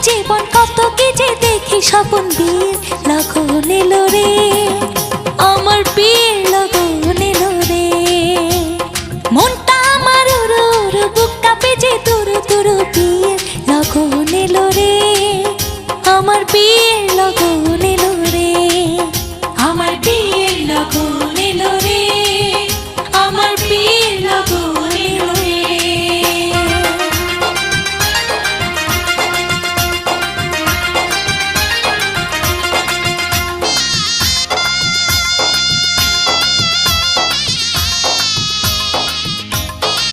জীবন কত কি যে দেখি স্বপন বীর লগন এলো রে, আমার বীর লগন এলো রে। মনটা আমার উড়ু উড়ু বুক